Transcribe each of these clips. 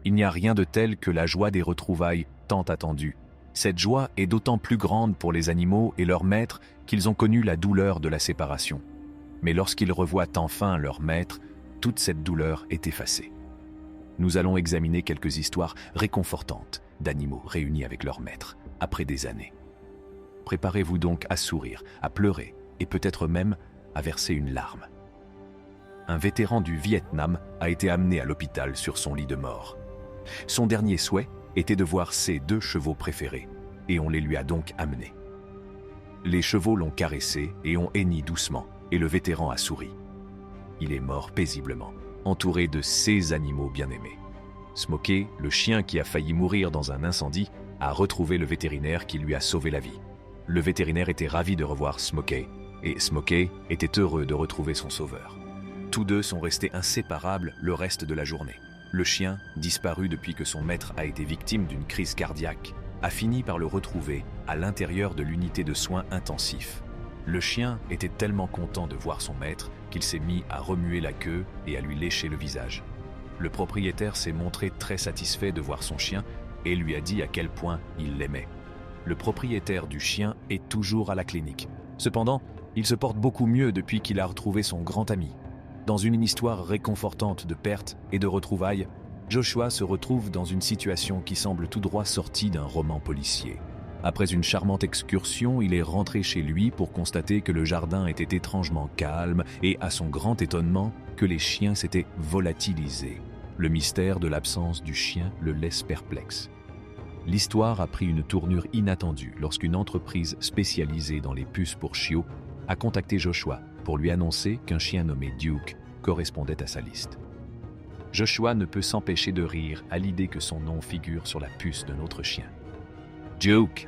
Il n'y a rien de tel que la joie des retrouvailles tant attendue. Cette joie est d'autant plus grande pour les animaux et leurs maîtres qu'ils ont connu la douleur de la séparation. Mais lorsqu'ils revoient enfin leur maître, toute cette douleur est effacée. Nous allons examiner quelques histoires réconfortantes d'animaux réunis avec leur maître après des années. Préparez-vous donc à sourire, à pleurer et peut-être même à verser une larme. Un vétéran du Vietnam a été amené à l'hôpital sur son lit de mort. Son dernier souhait était de voir ses 2 chevaux préférés, et on les lui a donc amenés. Les chevaux l'ont caressé et ont henni doucement, et le vétéran a souri. Il est mort paisiblement, entouré de ses animaux bien-aimés. Smokey, le chien qui a failli mourir dans un incendie, a retrouvé le vétérinaire qui lui a sauvé la vie. Le vétérinaire était ravi de revoir Smokey, et Smokey était heureux de retrouver son sauveur. Tous deux sont restés inséparables le reste de la journée. Le chien, disparu depuis que son maître a été victime d'une crise cardiaque, a fini par le retrouver à l'intérieur de l'unité de soins intensifs. Le chien était tellement content de voir son maître qu'il s'est mis à remuer la queue et à lui lécher le visage. Le propriétaire s'est montré très satisfait de voir son chien et lui a dit à quel point il l'aimait. Le propriétaire du chien est toujours à la clinique. Cependant, il se porte beaucoup mieux depuis qu'il a retrouvé son grand ami. Dans une histoire réconfortante de perte et de retrouvailles, Joshua se retrouve dans une situation qui semble tout droit sortie d'un roman policier. Après une charmante excursion, il est rentré chez lui pour constater que le jardin était étrangement calme et, à son grand étonnement, que les chiens s'étaient volatilisés. Le mystère de l'absence du chien le laisse perplexe. L'histoire a pris une tournure inattendue lorsqu'une entreprise spécialisée dans les puces pour chiots a contacté Joshua pour lui annoncer qu'un chien nommé Duke correspondait à sa liste. Joshua ne peut s'empêcher de rire à l'idée que son nom figure sur la puce d'un autre chien. « Duke!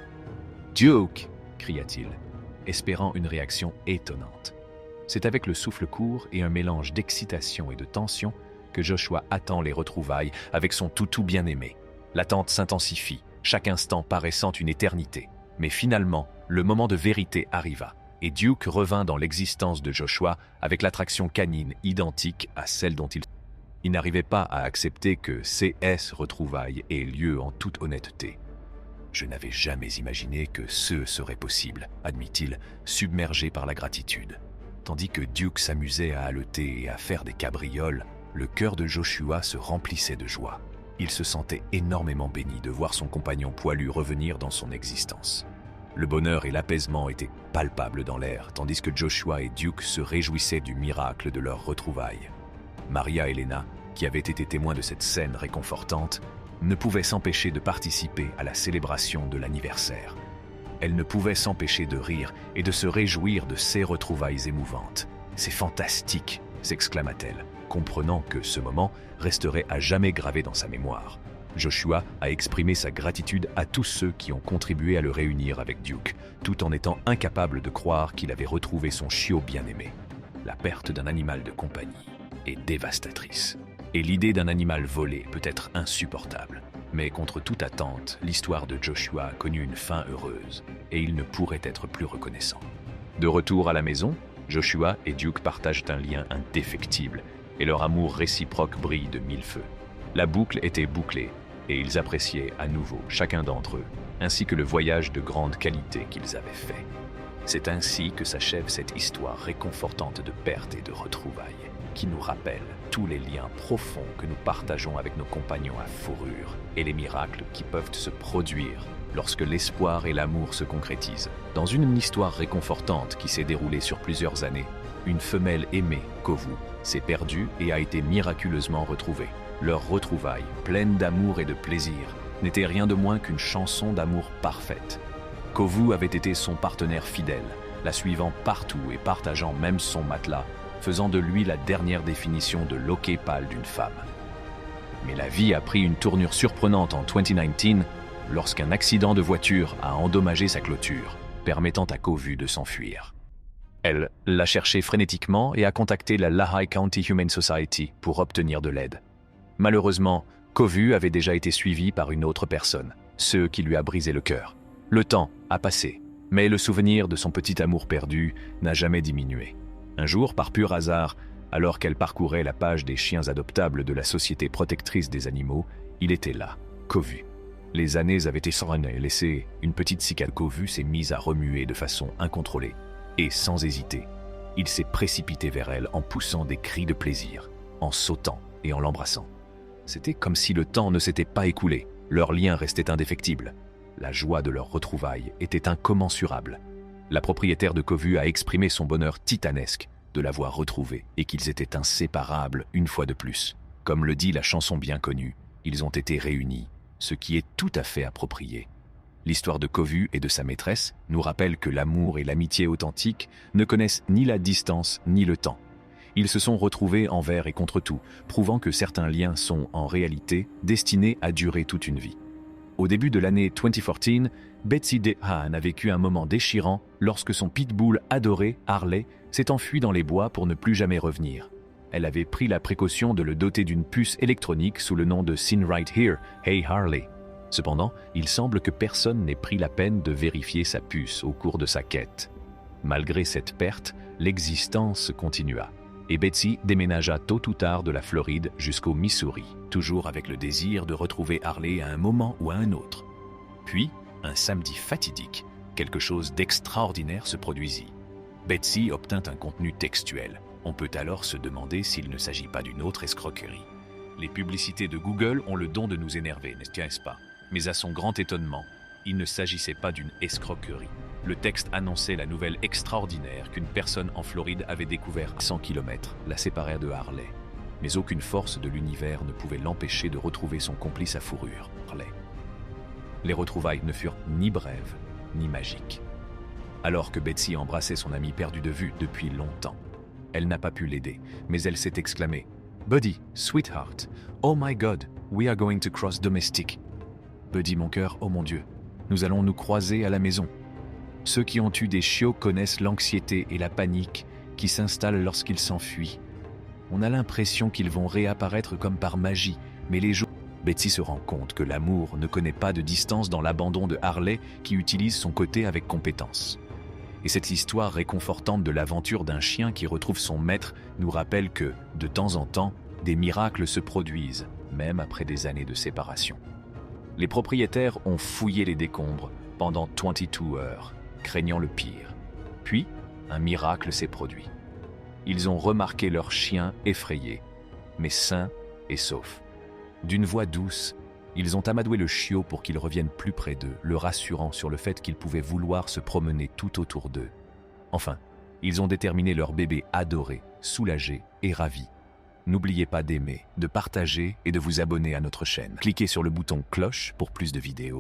Duke !» cria-t-il, espérant une réaction étonnante. C'est avec le souffle court et un mélange d'excitation et de tension que Joshua attend les retrouvailles avec son toutou bien-aimé. L'attente s'intensifie, chaque instant paraissant une éternité. Mais finalement, le moment de vérité arriva, et Duke revint dans l'existence de Joshua avec l'attraction canine identique à celle dont il n'arrivait pas à accepter que CS retrouvailles aient lieu en toute honnêteté. « Je n'avais jamais imaginé que ce serait possible, » admit-il, submergé par la gratitude. Tandis que Duke s'amusait à haleter et à faire des cabrioles, le cœur de Joshua se remplissait de joie. Il se sentait énormément béni de voir son compagnon poilu revenir dans son existence. Le bonheur et l'apaisement étaient palpables dans l'air, tandis que Joshua et Duke se réjouissaient du miracle de leur retrouvaille. Maria Elena, qui avait été témoin de cette scène réconfortante, ne pouvait s'empêcher de participer à la célébration de l'anniversaire. Elle ne pouvait s'empêcher de rire et de se réjouir de ces retrouvailles émouvantes. « C'est fantastique !» s'exclama-t-elle, comprenant que ce moment resterait à jamais gravé dans sa mémoire. Joshua a exprimé sa gratitude à tous ceux qui ont contribué à le réunir avec Duke, tout en étant incapable de croire qu'il avait retrouvé son chiot bien-aimé. La perte d'un animal de compagnie est dévastatrice, et l'idée d'un animal volé peut être insupportable. Mais contre toute attente, l'histoire de Joshua a connu une fin heureuse, et il ne pourrait être plus reconnaissant. De retour à la maison, Joshua et Duke partagent un lien indéfectible, et leur amour réciproque brille de mille feux. La boucle était bouclée, et ils appréciaient à nouveau chacun d'entre eux, ainsi que le voyage de grande qualité qu'ils avaient fait. C'est ainsi que s'achève cette histoire réconfortante de perte et de retrouvailles, qui nous rappelle tous les liens profonds que nous partageons avec nos compagnons à fourrure et les miracles qui peuvent se produire lorsque l'espoir et l'amour se concrétisent. Dans une histoire réconfortante qui s'est déroulée sur plusieurs années, une femelle aimée, Kovu, s'est perdue et a été miraculeusement retrouvée. Leur retrouvaille, pleine d'amour et de plaisir, n'était rien de moins qu'une chanson d'amour parfaite. Kovu avait été son partenaire fidèle, la suivant partout et partageant même son matelas, faisant de lui la dernière définition de l'hockey pâle d'une femme. Mais la vie a pris une tournure surprenante en 2019 lorsqu'un accident de voiture a endommagé sa clôture, permettant à Kovu de s'enfuir. Elle l'a cherché frénétiquement et a contacté la Lehigh County Humane Society pour obtenir de l'aide. Malheureusement, Kovu avait déjà été suivi par une autre personne, ce qui lui a brisé le cœur. Le temps a passé, mais le souvenir de son petit amour perdu n'a jamais diminué. Un jour, par pur hasard, alors qu'elle parcourait la page des chiens adoptables de la Société protectrice des animaux, Il était là, Kovu. Les années avaient essorné, laissé une petite cicatrice. Kovu s'est mise à remuer de façon incontrôlée. Et sans hésiter, il s'est précipité vers elle en poussant des cris de plaisir, en sautant et en l'embrassant. C'était comme si le temps ne s'était pas écoulé. Leur lien restait indéfectible. La joie de leur retrouvaille était incommensurable. La propriétaire de Kovu a exprimé son bonheur titanesque de l'avoir retrouvé et qu'ils étaient inséparables une fois de plus. Comme le dit la chanson bien connue, ils ont été réunis, ce qui est tout à fait approprié. L'histoire de Kovu et de sa maîtresse nous rappelle que l'amour et l'amitié authentiques ne connaissent ni la distance ni le temps. Ils se sont retrouvés envers et contre tout, prouvant que certains liens sont en réalité destinés à durer toute une vie. Au début de l'année 2014, Betsy DeHaan a vécu un moment déchirant lorsque son pitbull adoré, Harley, s'est enfui dans les bois pour ne plus jamais revenir. Elle avait pris la précaution de le doter d'une puce électronique sous le nom de Seen Right Here, Hey Harley. Cependant, il semble que personne n'ait pris la peine de vérifier sa puce au cours de sa quête. Malgré cette perte, l'existence continua. Et Betsy déménagea tôt ou tard de la Floride jusqu'au Missouri, toujours avec le désir de retrouver Harley à un moment ou à un autre. Puis, un samedi fatidique, quelque chose d'extraordinaire se produisit. Betsy obtint un contenu textuel. On peut alors se demander s'il ne s'agit pas d'une autre escroquerie. Les publicités de Google ont le don de nous énerver, n'est-ce pas? Mais à son grand étonnement, il ne s'agissait pas d'une escroquerie. Le texte annonçait la nouvelle extraordinaire qu'une personne en Floride avait découvert à 100 km, la séparèrent de Harley. Mais aucune force de l'univers ne pouvait l'empêcher de retrouver son complice à fourrure, Harley. Les retrouvailles ne furent ni brèves, ni magiques. Alors que Betsy embrassait son ami perdu de vue depuis longtemps, elle n'a pas pu l'aider, mais elle s'est exclamée « Buddy, sweetheart, oh my God, we are going to cross domestic. » Buddy, mon cœur, oh mon Dieu, nous allons nous croiser à la maison. Ceux qui ont eu des chiots connaissent l'anxiété et la panique qui s'installent lorsqu'ils s'enfuient. On a l'impression qu'ils vont réapparaître comme par magie, mais les jours... Betsy se rend compte que l'amour ne connaît pas de distance dans l'abandon de Harley qui utilise son côté avec compétence. Et cette histoire réconfortante de l'aventure d'un chien qui retrouve son maître nous rappelle que, de temps en temps, des miracles se produisent, même après des années de séparation. Les propriétaires ont fouillé les décombres pendant 22 heures, craignant le pire. Puis, un miracle s'est produit. Ils ont remarqué leur chien effrayé, mais sain et sauf. D'une voix douce, ils ont amadoué le chiot pour qu'il revienne plus près d'eux, le rassurant sur le fait qu'il pouvait vouloir se promener tout autour d'eux. Enfin, ils ont déterminé leur bébé adoré, soulagé et ravi. N'oubliez pas d'aimer, de partager et de vous abonner à notre chaîne. Cliquez sur le bouton cloche pour plus de vidéos.